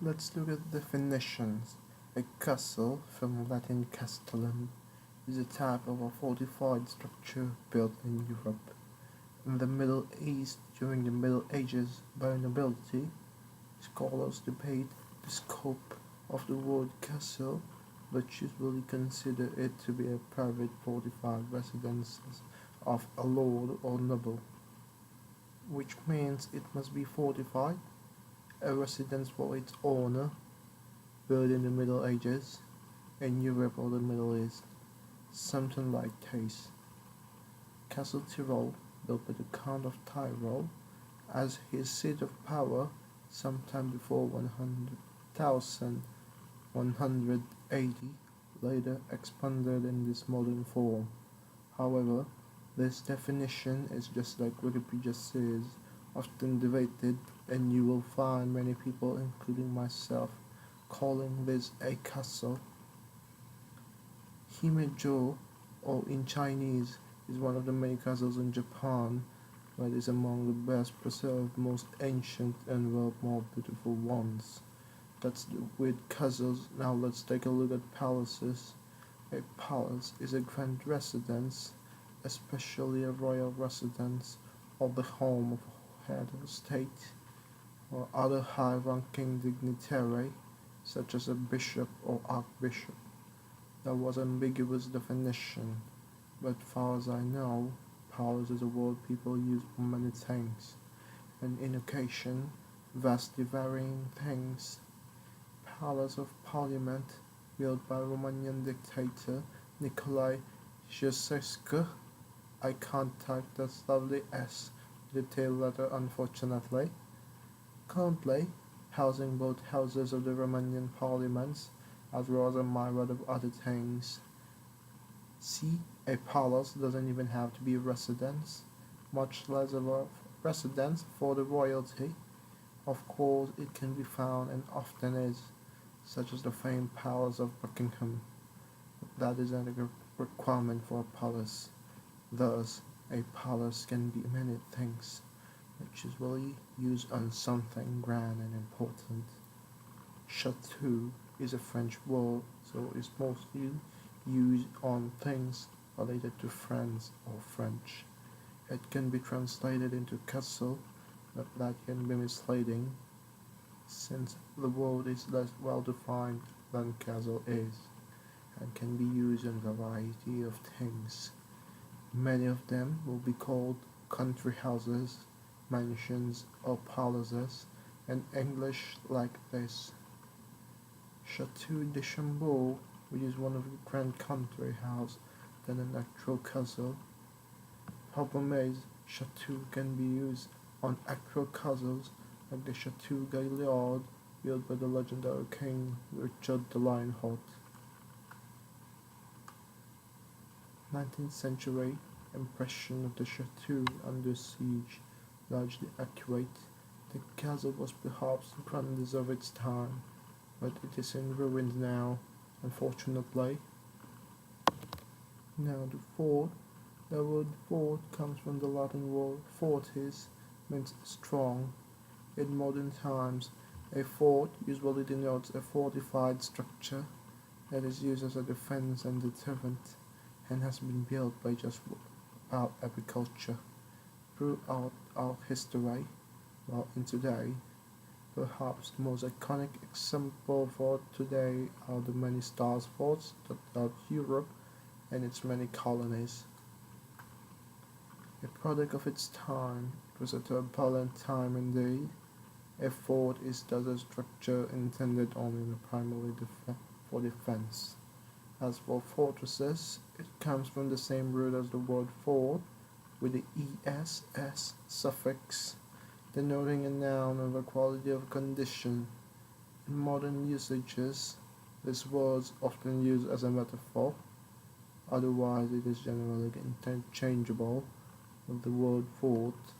Let's look at definitions. A castle, from Latin castellum, is a type of a fortified structure built in Europe. In the Middle East during the Middle Ages by nobility, scholars debate the scope of the word castle, but usually consider it to be a private fortified residence of a lord or noble, which means it must be fortified, a residence for its owner, built in the Middle Ages, in Europe or the Middle East, something like this. Castle Tyrol, built by the Count of Tyrol, as his seat of power sometime before 1180, later expanded in this modern form. However, this definition is, just like Wikipedia says, often debated, and you will find many people, including myself, calling this a castle. Himeji, or in Chinese, is one of the many castles in Japan, but is among the best preserved, most ancient, and well more beautiful ones. That's with castles. Now let's take a look at palaces. A palace is a grand residence, especially a royal residence, or the home of a head of state or other high-ranking dignitary, such as a bishop or archbishop. That was an ambiguous definition, but far as I know, palace is a word people use for many things, and in occasion, vastly varying things. Palace of Parliament, built by Romanian dictator Nicolae Ceausescu. I can't type that lovely S with the tail letter unfortunately. Currently, housing both houses of the Romanian parliaments, as well as a myriad of other things. See, a palace doesn't even have to be a residence, much less of a residence for the royalty. Of course, it can be found and often is, such as the famed Palace of Buckingham. That isn't a requirement for a palace. Thus, a palace can be many things, which is usually used on something grand and important. Chateau is a French word, so it's mostly used on things related to France or French. It can be translated into castle, but that can be misleading, since the word is less well defined than castle is, and can be used in a variety of things. Many of them will be called country houses, mansions, or palaces, in English like this. Chateau de Chambord, which is one of the grand country house than an actual castle. Problem is, chateau can be used on actual castles like the Chateau Gaillard, built by the legendary King Richard the Lionheart. 19th century impression of the chateau under siege, largely accurate. The castle was perhaps the grandest of its time, but it is in ruins now, unfortunately. Now the fort. The word fort comes from the Latin word fortis, means strong. In modern times, a fort usually denotes a fortified structure that is used as a defense and deterrent, and has been built by just about agriculture throughout our history, while in today, perhaps the most iconic example for today are the many stars forts throughout Europe and its many colonies. A product of its time, it was a turbulent time indeed. A fort is thus a structure intended only primarily for defense. As for fortresses, it comes from the same root as the word fort, with the ess suffix, denoting a noun of a quality of condition. In modern usages, this word is often used as a metaphor, otherwise it is generally interchangeable with the word fort.